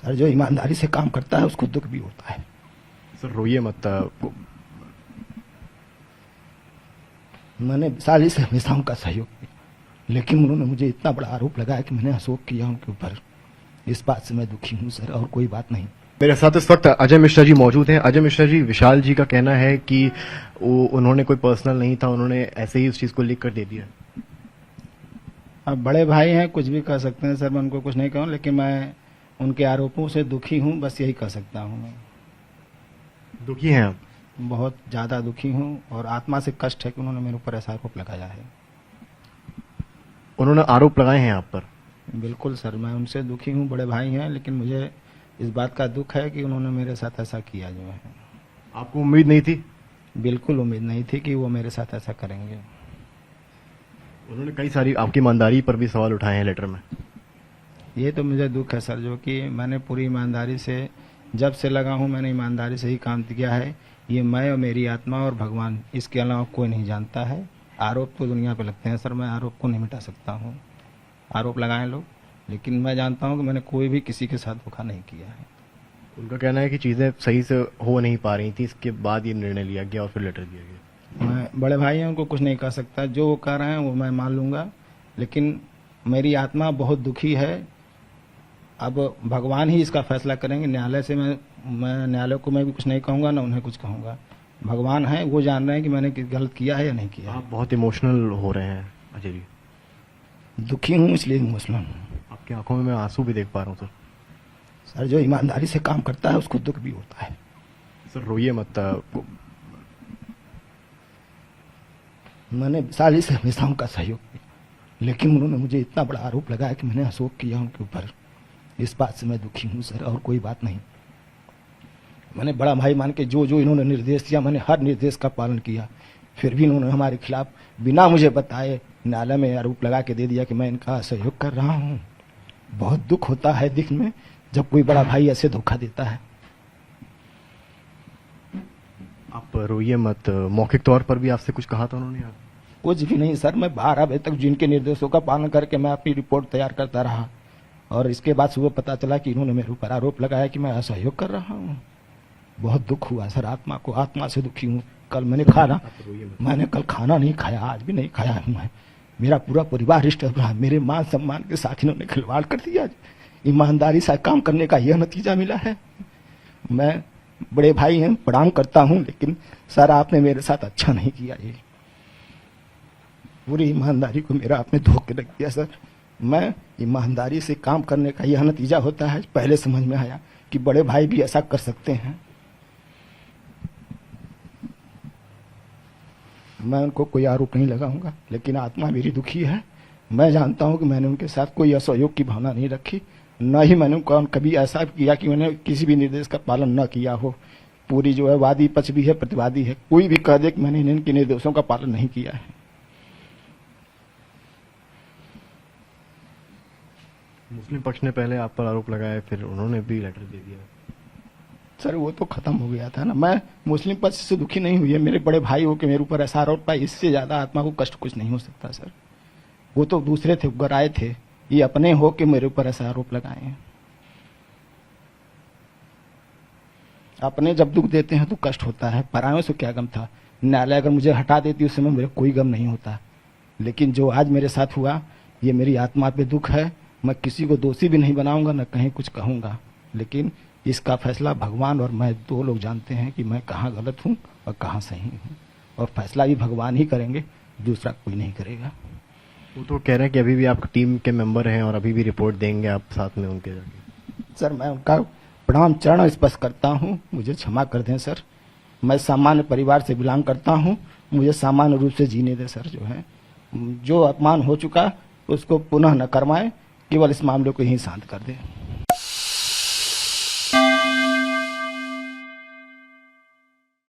Sir जो ईमानदारी से काम करता है उसको दुख भी होता है। सर रोइए मत। मैंने साली से हमेशा उनका सहयोग किया, लेकिन उन्होंने मुझे इतना बड़ा आरोप लगाया कि मैंने अशोक किया उनके ऊपर। इस बात से मैं दुखी हूँ सर, और कोई बात नहीं। मेरे साथ इस वक्त अजय मिश्रा जी मौजूद हैं। अजय मिश्रा जी, विशाल जी का कहना है कि उन्होंने कोई पर्सनल नहीं था, उन्होंने ऐसे ही उस चीज को लिख कर दे दिया। अब बड़े भाई हैं, कुछ भी कह सकते हैं सर, मैं उनको कुछ नहीं कहूँ, लेकिन मैं उनके आरोपों से दुखी हूँ, बस यही कह सकता हूँ। मैं दुखी हैं आप? बहुत ज्यादा दुखी हूँ, और आत्मा से कष्ट है कि उन्होंने मेरे ऊपर ऐसा आरोप लगाया है। उन्होंने आरोप लगाए हैं आप पर? बिल्कुल सर, मैं उनसे दुखी हूँ, बड़े भाई हैं, लेकिन मुझे इस बात का दुख है कि उन्होंने मेरे साथ ऐसा किया जो है। आपको उम्मीद नहीं थी? बिल्कुल उम्मीद नहीं थी कि वो मेरे साथ ऐसा करेंगे। उन्होंने कई सारी आपकी ईमानदारी पर भी सवाल उठाए हैं लेटर में। ये तो मुझे दुख है सर, जो कि मैंने पूरी ईमानदारी से, जब से लगा हूँ मैंने ईमानदारी से ही काम किया है। ये मैं और मेरी आत्मा और भगवान, इसके अलावा कोई नहीं जानता है। आरोप तो दुनिया पे लगते हैं सर, मैं आरोप को नहीं मिटा सकता हूँ। आरोप लगाएं लोग, लेकिन मैं जानता हूँ कि मैंने कोई भी किसी के साथ धोखा नहीं किया है। उनका कहना है कि चीजें सही से हो नहीं पा रही थी, इसके बाद ये निर्णय लिया गया और फिर लेटर दिया गया। मैं बड़े भाई हैं, उनको कुछ नहीं कह सकता। जो वो कह रहे हैं वो मैं मान लूंगा, लेकिन मेरी आत्मा बहुत दुखी है। अब भगवान ही इसका फैसला करेंगे। न्यायालय से मैं न्यायालय को मैं भी कुछ नहीं कहूँगा, ना उन्हें कुछ कहूँगा। भगवान है, वो जान रहे हैं कि मैंने गलत किया है या नहीं किया। आप बहुत इमोशनल हो रहे हैं अजय जी। दुखी हूँ इसलिए इमोशनल हूँ। आपकी आंखों में मैं आंसू भी देख पा रहा हूँ सर। सर जो ईमानदारी से काम करता है उसको दुख भी होता है। सर रोइए मत। मैंने साली से हमेशा उनका सहयोग किया, लेकिन उन्होंने मुझे इतना बड़ा आरोप लगाया कि मैंने अशोक किया उनके ऊपर। इस बात से मैं दुखी हूँ सर, और कोई बात नहीं। मैंने बड़ा भाई मान के जो जो इन्होंने निर्देश दिया, मैंने हर निर्देश का पालन किया। फिर भी इन्होंने हमारे खिलाफ बिना मुझे बताए न्यायालय में आरोप लगा के दे दिया कि मैं इनका सहयोग कर रहा हूँ। बहुत दुख होता है दिल में जब कोई बड़ा भाई ऐसे धोखा देता है। आप रोइए मत। मौखिक तौर पर भी आपसे कुछ कहा था उन्होंने? कुछ भी नहीं सर, मैं 12 बजे तक जिनके निर्देशों का पालन करके मैं अपनी रिपोर्ट तैयार करता रहा, और इसके बाद सुबह पता चला कि इन्होंने मेरे ऊपर आरोप लगाया कि मैं असहयोग कर रहा हूँ। बहुत दुख हुआ सर, आत्मा को, आत्मा से दुखी हूँ। कल मैंने कल खाना नहीं खाया, आज भी नहीं खाया हूँ मैं। मेरा पूरा परिवार डिस्टर्ब रहा, मेरे मान सम्मान के साथ इन्होंने खिलवाड़ कर दिया। ईमानदारी से काम करने का यह नतीजा मिला है। मैं बड़े भाई हैं, प्रणाम करता हूँ, लेकिन सर आपने मेरे साथ अच्छा नहीं किया। ये पूरी ईमानदारी को मेरा आपने धोखे रख दिया सर। मैं ईमानदारी से काम करने का यह नतीजा होता है, पहले समझ में आया कि बड़े भाई भी ऐसा कर सकते हैं। मैं उनको कोई आरोप नहीं लगाऊंगा, लेकिन आत्मा मेरी दुखी है। मैं जानता हूं कि मैंने उनके साथ कोई असहयोग की भावना नहीं रखी, न ही मैंने उनको कभी ऐसा किया कि मैंने किसी भी निर्देश का पालन न किया हो। पूरी जो है वादी पक्ष भी है, प्रतिवादी है, कोई भी कह दे कि मैंने इनके निर्देशों का पालन नहीं किया है। मुस्लिम पक्ष ने पहले आप पर आरोप लगाया, फिर उन्होंने भी लेटर दे दिया। सर वो तो खत्म हो गया था ना। मैं मुस्लिम पक्ष से दुखी नहीं हुई है, मेरे बड़े भाई हो के मेरे ऊपर ऐसा आरोप पाया, इससे ज्यादा आत्मा को कष्ट कुछ नहीं हो सकता सर। वो तो दूसरे थे, गराए थे, ये अपने हो के मेरे ऊपर ऐसा आरोप लगाए हैं। अपने जब दुख देते हैं तो कष्ट होता है, परायों से क्या गम था। न्यायालय अगर मुझे हटा देती उस समय मेरे कोई गम नहीं होता, लेकिन जो आज मेरे साथ हुआ ये मेरी आत्मा पे दुख है। मैं किसी को दोषी भी नहीं बनाऊंगा, न कहीं कुछ कहूंगा, लेकिन इसका फैसला भगवान और मैं दो लोग जानते हैं कि मैं कहाँ गलत हूँ और कहाँ सही हूँ, और फैसला भी भगवान ही करेंगे, दूसरा कोई नहीं करेगा। वो तो कह रहे हैं कि अभी भी आप टीम के मेंबर हैं और अभी भी रिपोर्ट देंगे आप साथ में उनके जाके। सर मैं उनका प्रणाम चरण स्पर्श करता हूँ, मुझे क्षमा कर दें सर। मैं सामान्य परिवार से बिलोंग करता हूँ, मुझे सामान्य रूप से जीने दें सर। जो है जो अपमान हो चुका उसको पुनः न करवाएं, केवल इस मामले को ही शांत कर दें।